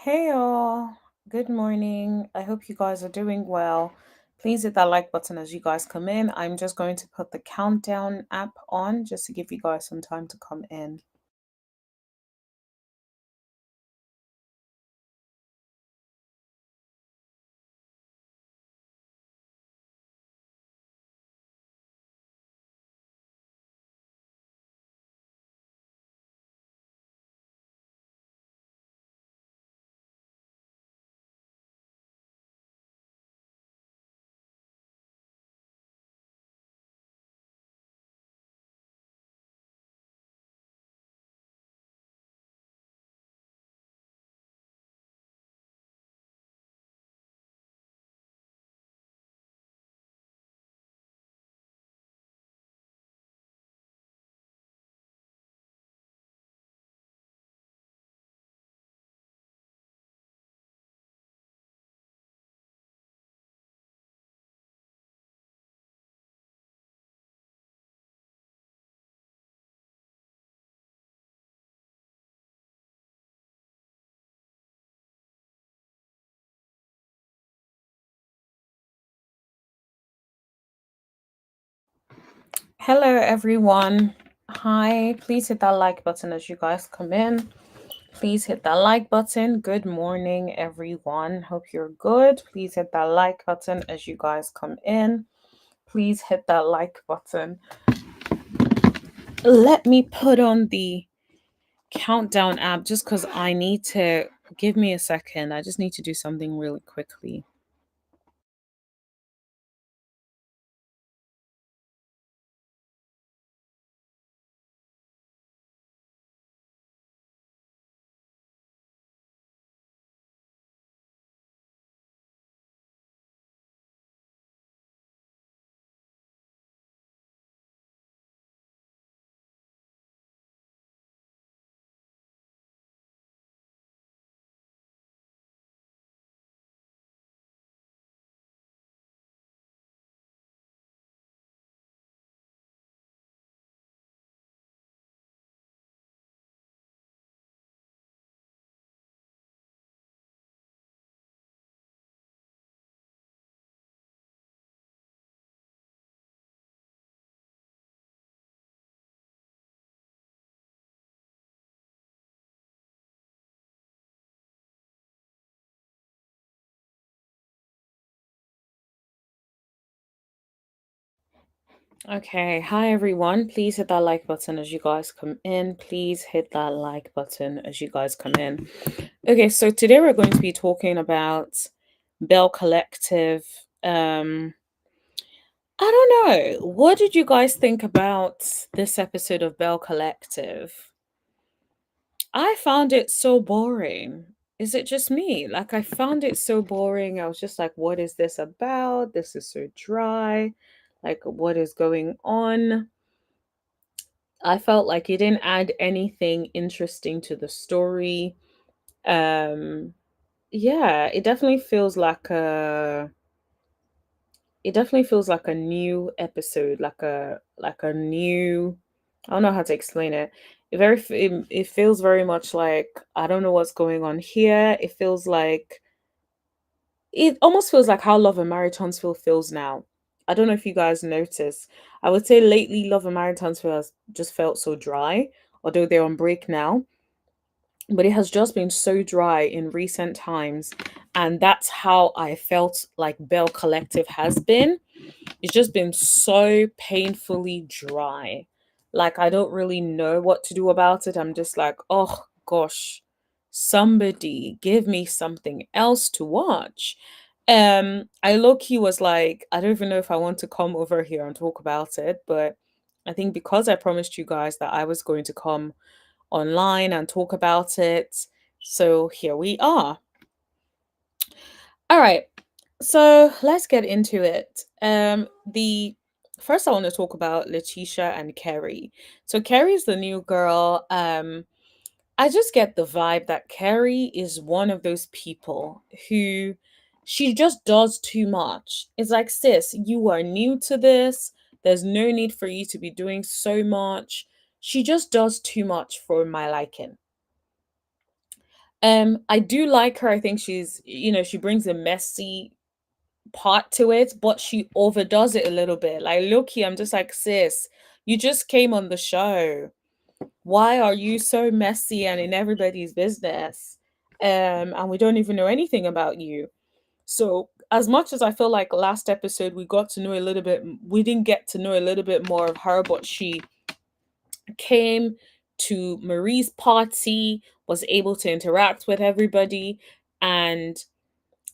Hey all, good morning. I hope you guys are doing well. Please hit that like button as you guys come in. I'm just going to put the countdown app on just to give you guys some time to come in. Hello everyone. Hi, please hit that like button as you guys come in. Please hit that like button. Good morning everyone. Hope you're good. Please hit that like button as you guys come in. Please hit that like button. Let me put on the countdown app just because I need to give me a second. I just need to do something really quickly. Okay, hi everyone. Please hit that like button as you guys come in. Please hit that like button as you guys come in. Okay, so today we're going to be talking about Belle Collective. I don't know. What did you guys think about this episode of Belle Collective? I found it so boring. Is it just me? Like, I found it so boring. I was just like, what is this about? This is so dry. Like, what is going on? I felt like it didn't add anything interesting to the story. Um, yeah, it definitely feels like a new episode, like a new, I don't know how to explain it. It feels very much like I don't know what's going on here. It almost feels like how Love and Marriage Huntsville feels now. I don't know if you guys notice. I would say lately Love and Marriage Huntsville has just felt so dry, although they're on break now, but it has just been so dry in recent times. And that's how I felt like Belle Collective has been. It's just been so painfully dry. Like, I don't really know what to do about it. I'm just like, oh gosh, somebody give me something else to watch. I low key was like, I don't even know if I want to come over here and talk about it, but I think because I promised you guys that I was going to come online and talk about it, so here we are. All right. So let's get into it. The first I want to talk about Lateisha and Cherie. So Carrie's the new girl. I just get the vibe that Cherie is one of those people who she just does too much. It's like, sis, you are new to this. There's no need for you to be doing so much. She just does too much for my liking. I do like her. I think she's, she brings a messy part to it, but she overdoes it a little bit. Like, Loki, I'm just like, sis, you just came on the show. Why are you so messy and in everybody's business? And we don't even know anything about you. So, as much as I feel like last episode we got to know a little bit, we didn't get to know a little bit more of her, but she came to Marie's party, was able to interact with everybody, and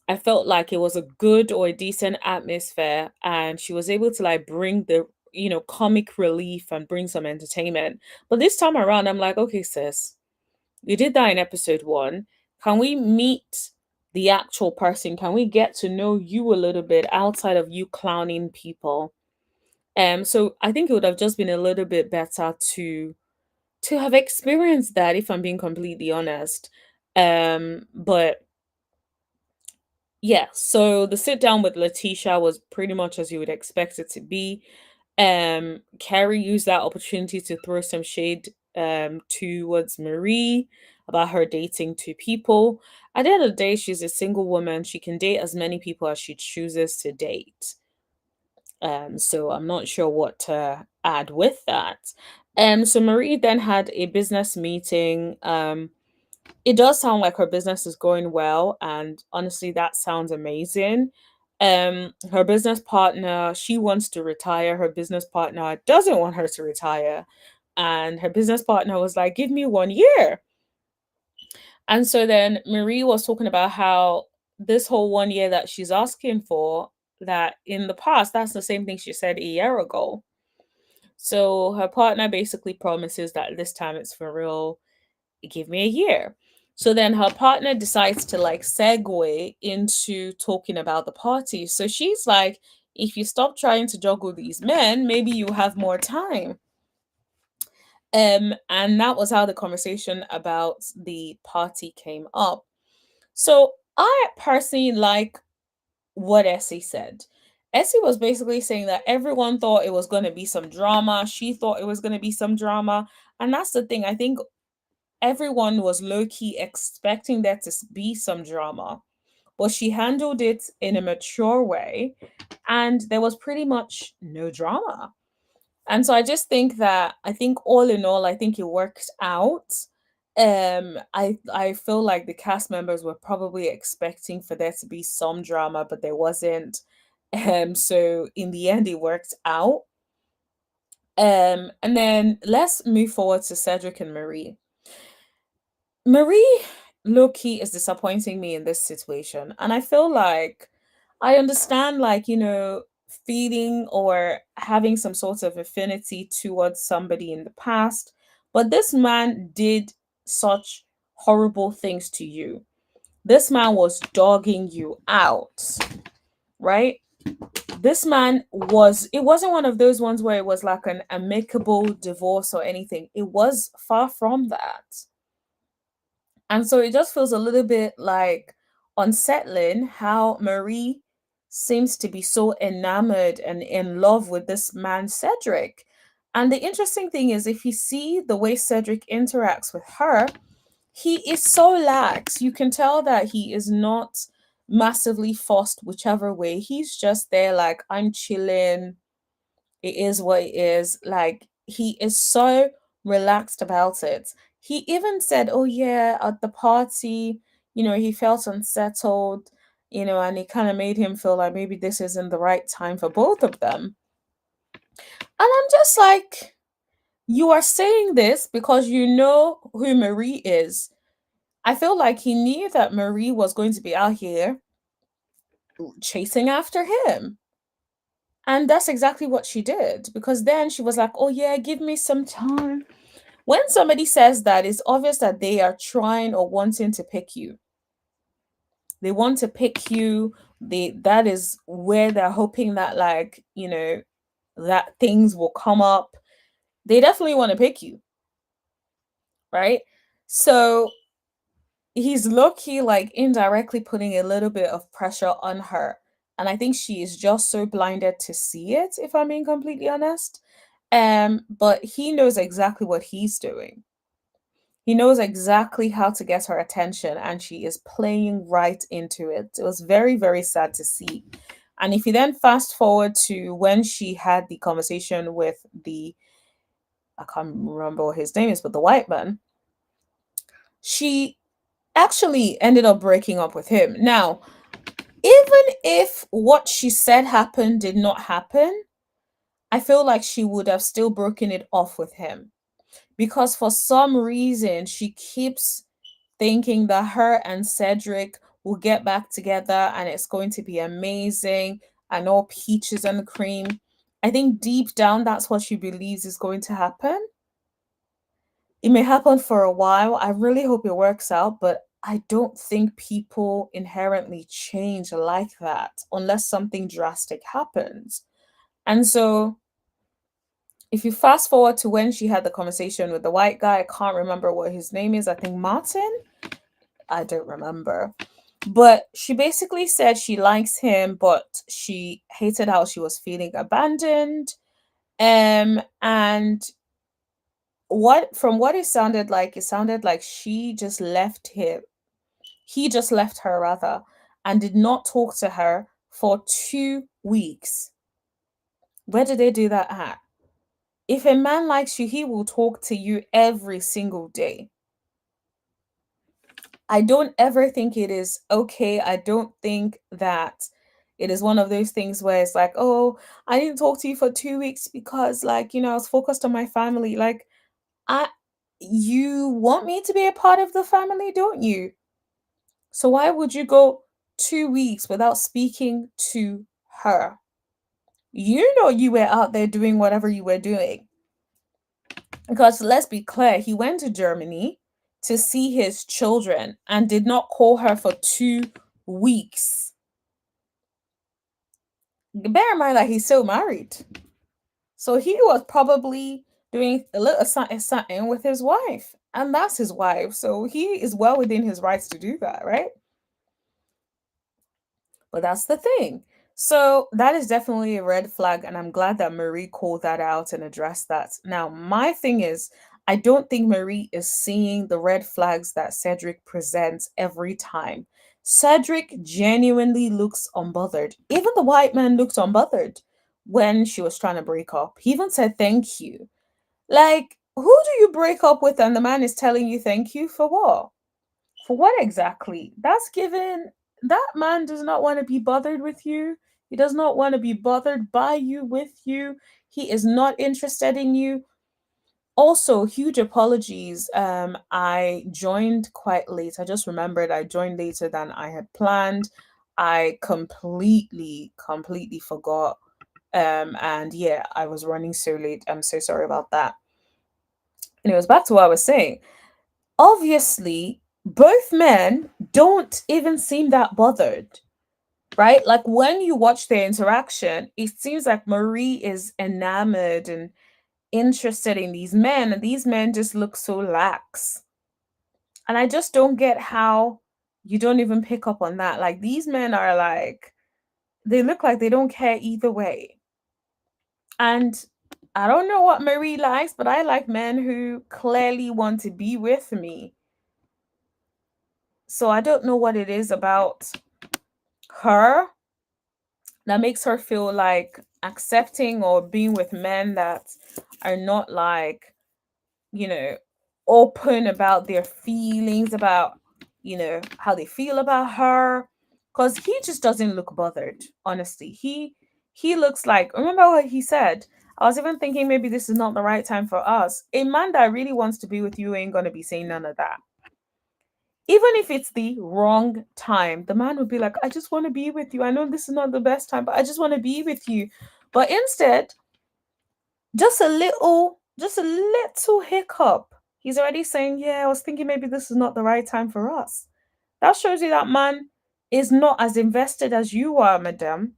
I felt like it was a good or a decent atmosphere, and she was able to like bring the comic relief and bring some entertainment. But this time around, I'm like, okay, sis, you did that in episode one. Can we meet the actual person? Can we get to know you a little bit outside of you clowning people? So I think it would have just been a little bit better to have experienced that, if I'm being completely honest. But yeah, so the sit down with Lateisha was pretty much as you would expect it to be. Carrie used that opportunity to throw some shade towards Marie about her dating two people. At the end of the day, she's a single woman. She can date as many people as she chooses to date. So I'm not sure what to add with that. So Marie then had a business meeting. It does sound like her business is going well, and honestly, that sounds amazing. Her business partner, she wants to retire. Her business partner doesn't want her to retire. And her business partner was like, give me 1 year. And so then Marie was talking about how this whole 1 year that she's asking for, that in the past, that's the same thing she said a year ago. So her partner basically promises that this time it's for real, give me a year. So then her partner decides to like segue into talking about the party. So she's like, if you stop trying to juggle these men, maybe you have more time. And that was how the conversation about the party came up. So I personally like what Essie said. Essie was basically saying that everyone thought it was going to be some drama. She thought it was going to be some drama. And that's the thing. I think everyone was low key expecting there to be some drama, but she handled it in a mature way, and there was pretty much no drama. And so I just think that I think all in all, I think it worked out. I feel like the cast members were probably expecting for there to be some drama, but there wasn't. So in the end, it worked out. And then let's move forward to Cedric and Marie. Marie low-key is disappointing me in this situation. And I feel like I understand, like, feeling or having some sort of affinity towards somebody in the past. But this man did such horrible things to you. This man was dogging you out, right? This man it wasn't one of those ones where it was like an amicable divorce or anything. It was far from that. And so it just feels a little bit like unsettling how Marie seems to be so enamored and in love with this man, Cedric. And the interesting thing is, if you see the way Cedric interacts with her, he is so lax. You can tell that he is not massively forced whichever way. He's just there, like, I'm chilling, it is what it is. Like, he is so relaxed about it. He even said, oh yeah, at the party, he felt unsettled, and it kind of made him feel like maybe this isn't the right time for both of them. And I'm just like, you are saying this because you know who Marie is. I feel like he knew that Marie was going to be out here chasing after him. And that's exactly what she did, because then she was like, oh yeah, give me some time. When somebody says that, it's obvious that they are trying or wanting to pick you. They want to pick you. That is where they're hoping that, like, that things will come up. They definitely want to pick you, right? So he's low-key like indirectly putting a little bit of pressure on her. And I think she is just so blinded to see it, if I'm being completely honest. But he knows exactly what he's doing. He knows exactly how to get her attention, and she is playing right into it. It was very, very sad to see. And if you then fast forward to when she had the conversation with the, I can't remember what his name is, but the white man, she actually ended up breaking up with him. Now, even if what she said happened did not happen, I feel like she would have still broken it off with him, because for some reason she keeps thinking that her and Cedric will get back together and it's going to be amazing and all peaches and cream. I think deep down that's what she believes is going to happen. It may happen for a while. I really hope it works out, but I don't think people inherently change like that unless something drastic happens. And so if you fast forward to when she had the conversation with the white guy, I can't remember what his name is. I think Martin. I don't remember. But she basically said she likes him, but she hated how she was feeling abandoned. And what from what it sounded like she just left him. He just left her rather, and did not talk to her for 2 weeks. Where did they do that at? If a man likes you, he will talk to you every single day. I don't ever think it is okay. I don't think that it is one of those things where it's like, oh, I didn't talk to you for 2 weeks because, like, I was focused on my family. Like, I, you want me to be a part of the family, don't you? So why would you go 2 weeks without speaking to her? You know you were out there doing whatever you were doing. Because let's be clear, he went to Germany to see his children and did not call her for 2 weeks. Bear in mind that he's still married. So he was probably doing a little something with his wife. And that's his wife. So he is well within his rights to do that, right? But that's the thing. So that is definitely a red flag, and I'm glad that Marie called that out and addressed that. Now, my thing is, I don't think Marie is seeing the red flags that Cedric presents every time. Cedric genuinely looks unbothered. Even the white man looked unbothered when she was trying to break up. He even said thank you. Like, who do you break up with and the man is telling you thank you for what? For what exactly? That's given that man does not want to be bothered with you. He does not want to be bothered by you, with you. He is not interested in you. Also, huge apologies. I joined quite late. I just remembered I joined later than I had planned. I completely forgot. And yeah, I was running so late. I'm so sorry about that. And it was back to what I was saying. Obviously, both men don't even seem that bothered, right? Like when you watch their interaction, it seems like Marie is enamored and interested in these men, and these men just look so lax. And I just don't get how you don't even pick up on that. Like these men are like, they look like they don't care either way. And I don't know what Marie likes, but I like men who clearly want to be with me. So I don't know what it is about her that makes her feel like accepting or being with men that are not like, you know, open about their feelings, about, how they feel about her. Because he just doesn't look bothered, honestly. He looks like, remember what he said? I was even thinking maybe this is not the right time for us. A man that really wants to be with you ain't gonna be saying none of that. Even if it's the wrong time, the man would be like, I just want to be with you. I know this is not the best time, but I just want to be with you. But instead, just a little hiccup. He's already saying, yeah, I was thinking maybe this is not the right time for us. That shows you that man is not as invested as you are, madam.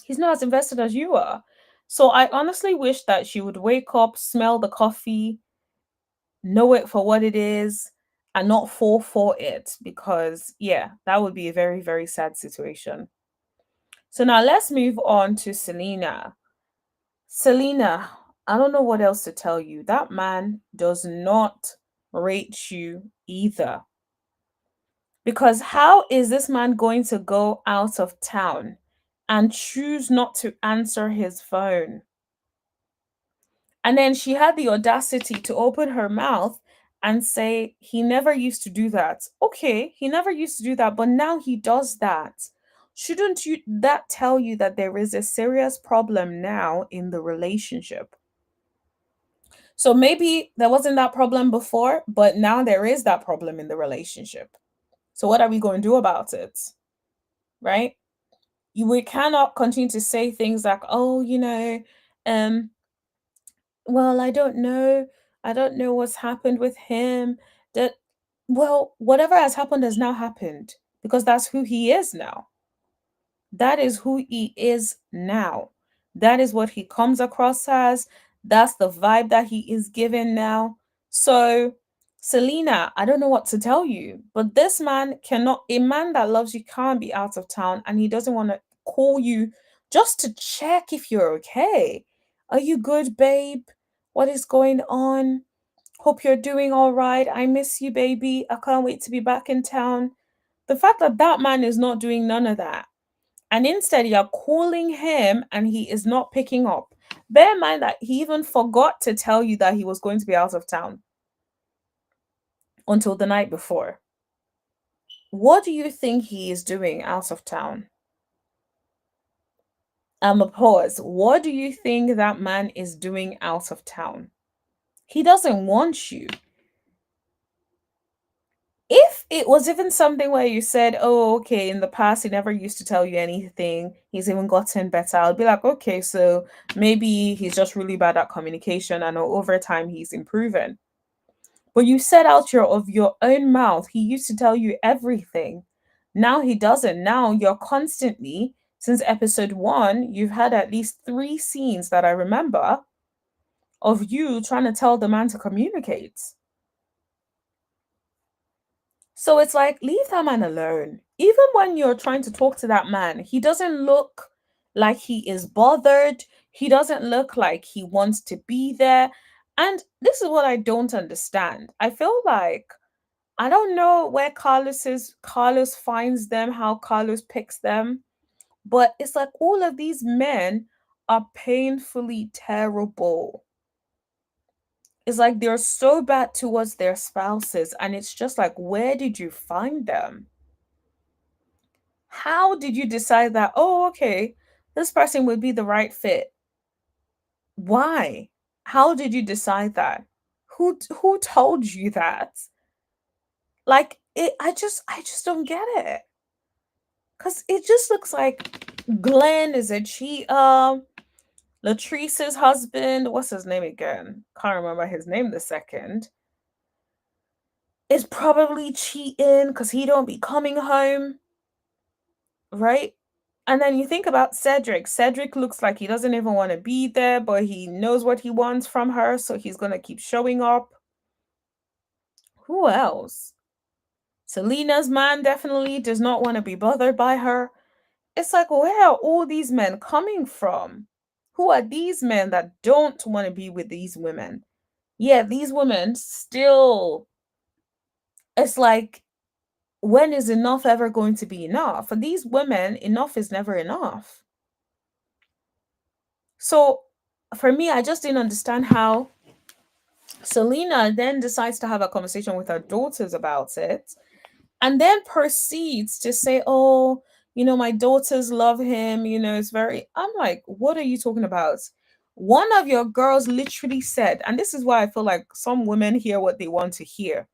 He's not as invested as you are. So I honestly wish that she would wake up, smell the coffee, know it for what it is, and not fall for it, because yeah, that would be a very, very sad situation. So now let's move on to Selena. Selena, I don't know what else to tell you. That man does not rate you either. Because how is this man going to go out of town and choose not to answer his phone? And then she had the audacity to open her mouth and say, he never used to do that. Okay, he never used to do that, but now he does that. Shouldn't you that tell you that there is a serious problem now in the relationship? So maybe there wasn't that problem before, but now there is that problem in the relationship. So what are we going to do about it? Right? We cannot continue to say things like, oh, um, well, I don't know. I don't know what's happened with him. That well, whatever has happened has now happened because that's who he is now. That is who he is now. That is what he comes across as. That's the vibe that he is given now. So, Selena, I don't know what to tell you, but this man cannot, a man that loves you can't be out of town and he doesn't want to call you just to check if you're okay. Are you good, babe? What is going on? Hope you're doing all right. I miss you, baby. I can't wait to be back in town. The fact that that man is not doing none of that and instead, you're calling him and he is not picking up. Bear in mind that he even forgot to tell you that he was going to be out of town until the night before. What do you think he is doing out of town? A pause. What do you think that man is doing out of town? He doesn't want you. If it was even something where you said, oh, okay, in the past he never used to tell you anything, he's even gotten better, I'll be like, okay, so maybe he's just really bad at communication and over time he's improving. But you said out of your own mouth, he used to tell you everything. Now he doesn't. Now you're constantly, since episode one, you've had at least 3 scenes that I remember of you trying to tell the man to communicate. So it's like, leave that man alone. Even when you're trying to talk to that man, he doesn't look like he is bothered. He doesn't look like he wants to be there. And this is what I don't understand. I feel like I don't know where Carlos finds them, how Carlos picks them, but it's like all of these men are painfully terrible. It's like they're so bad towards their spouses, and it's just like, where did you find them? How did you decide that, oh, okay, this person would be the right fit? Why? How did you decide that? Who told you that? Like it I just don't get it. Cause it just looks like Glenn is a cheater. Latrice's husband, what's his name again? Can't remember his name the second. Is probably cheating because he don't be coming home, right? And then you think about Cedric. Cedric looks like he doesn't even want to be there, but he knows what he wants from her, so he's gonna keep showing up. Who else? Selena's man definitely does not want to be bothered by her. It's like, where are all these men coming from? Who are these men that don't want to be with these women? Yeah, these women still, it's like, when is enough ever going to be enough? For these women, enough is never enough. So for me, I just didn't understand how Selena then decides to have a conversation with her daughters about it and then proceeds to say, oh, my daughters love him, it's very, I'm like, what are you talking about? One of your girls literally said, and this is why I feel like some women hear what they want to hear.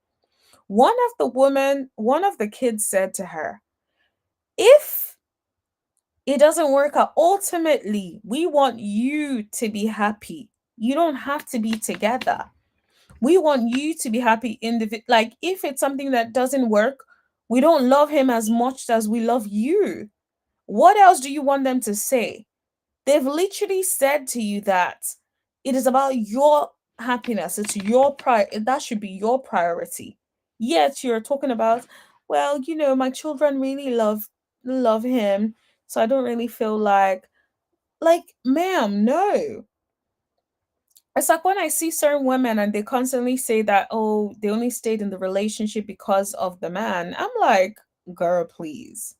One of the kids said to her, if it doesn't work out, ultimately, we want you to be happy. You don't have to be together. We want you to be happy like if it's something that doesn't work, we don't love him as much as we love you. What else do you want them to say? They've literally said to you that it is about your happiness. It's your that should be your priority. Yet you're talking about, well, my children really love him, so I don't really feel like ma'am, no. It's like when I see certain women and they constantly say that, oh, they only stayed in the relationship because of the man. I'm like, girl, please.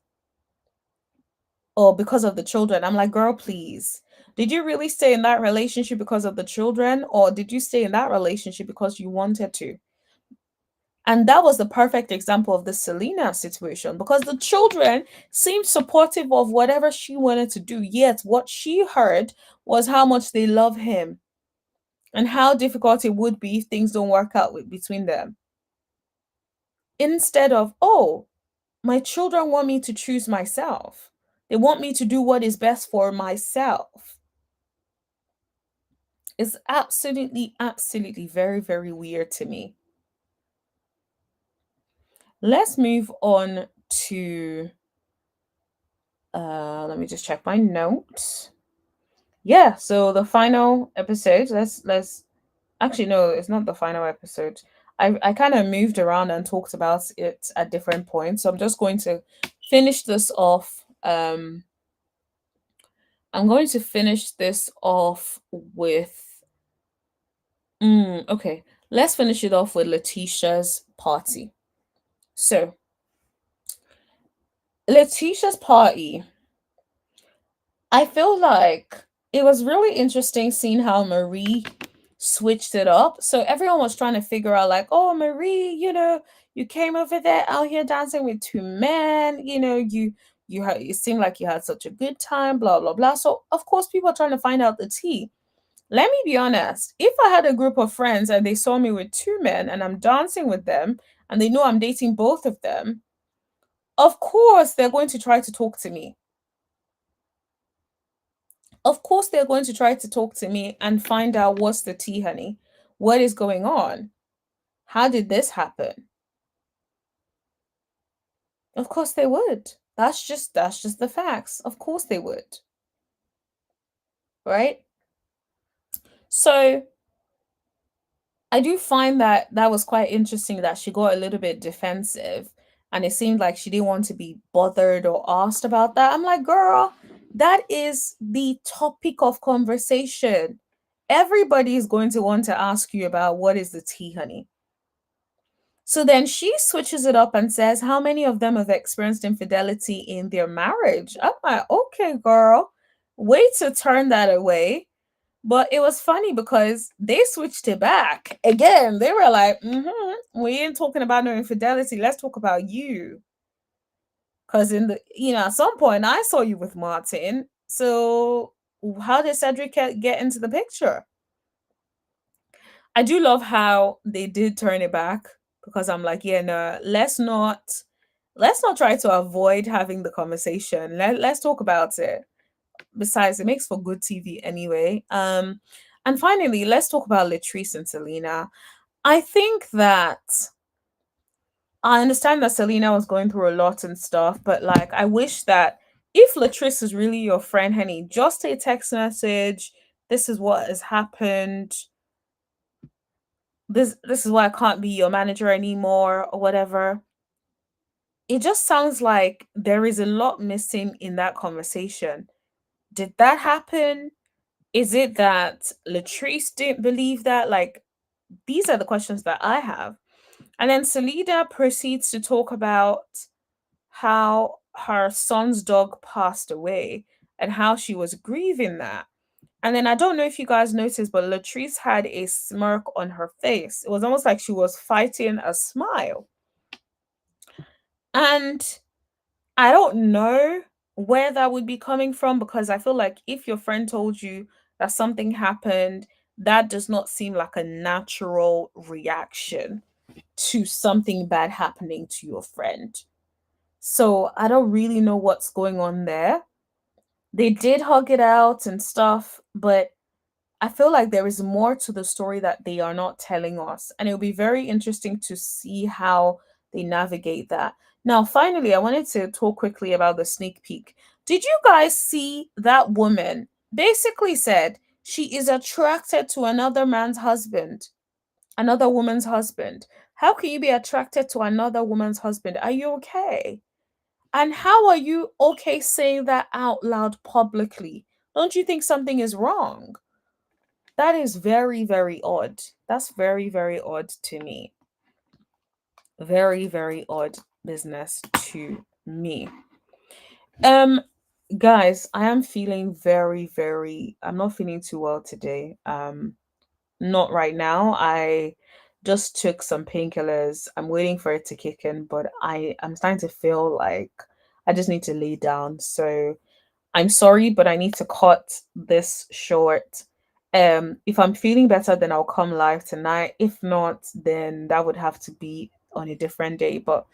Or because of the children. I'm like, girl, please. Did you really stay in that relationship because of the children? Or did you stay in that relationship because you wanted to? And that was the perfect example of the Selena situation because the children seemed supportive of whatever she wanted to do. Yet, what she heard was how much they love him and how difficult it would be if things don't work out between them. Instead of, oh, my children want me to choose myself, they want me to do what is best for myself. It's absolutely, absolutely very, very weird to me. Let's move on to let me just check my notes. Yeah, so the final episode, let's actually no, it's not the final episode. I kind of moved around and talked about it at different points. So I'm just going to finish this off. I'm going to finish this off with okay. Let's finish it off with Latisha's party. So Latisha's party, I feel like it was really interesting seeing how Marie switched it up. So everyone was trying to figure out, like, oh, Marie, you came over there out here dancing with two men, it seemed like you had such a good time, blah blah blah. So of course people are trying to find out the tea. Let me be honest, if I had a group of friends and they saw me with two men and I'm dancing with them and they know I'm dating both of them, of course they're going to try to talk to me. Of course, they're going to try to talk to me and find out what's the tea, honey. What is going on? How did this happen? Of course they would. That's just the facts. Of course they would. Right? So I do find that that was quite interesting that she got a little bit defensive and it seemed like she didn't want to be bothered or asked about that. I'm like, girl, that is the topic of conversation. Everybody is going to want to ask you about what is the tea, honey. So then she switches it up and says, how many of them have experienced infidelity in their marriage? I'm like, okay, girl, way to turn that away. But it was funny because they switched it back. Again, they were like, we ain't talking about no infidelity. Let's talk about you. Because at some point I saw you with Martin. So how did Cedric get into the picture? I do love how they did turn it back because I'm like, yeah, no, let's not try to avoid having the conversation. Let's talk about it. Besides, it makes for good TV anyway. And finally, let's talk about Latrice and Selena. I think that I understand that Selena was going through a lot and stuff, but like I wish that if Latrice is really your friend, honey, just a text message. This is what has happened. This is why I can't be your manager anymore or whatever. It just sounds like there is a lot missing in that conversation. Did that happen? Is it that Latrice didn't believe that? Like, these are the questions that I have. And then Selena proceeds to talk about how her son's dog passed away and how she was grieving that. And then I don't know if you guys noticed, but Latrice had a smirk on her face. It was almost like she was fighting a smile. And I don't know where that would be coming from because I feel like if your friend told you that something happened, that does not seem like a natural reaction to something bad happening to your friend. So I don't really know what's going on there. They did hug it out and stuff, but I feel like there is more to the story that they are not telling us. And it'll be very interesting to see how they navigate that. Now, finally, I wanted to talk quickly about the sneak peek. Did you guys see that woman basically said she is attracted to another man's husband, another woman's husband? How can you be attracted to another woman's husband? Are you okay? And how are you okay saying that out loud publicly? Don't you think something is wrong? That is very, very odd. That's very, very odd to me. Very, very odd business to me. Um, guys, I am feeling very, very, I'm not feeling too well today. Not right now. I just took some painkillers. I'm waiting for it to kick in, but I'm starting to feel like I just need to lay down. So I'm sorry, but I need to cut this short. If I'm feeling better, then I'll come live tonight. If not, then that would have to be on a different day. But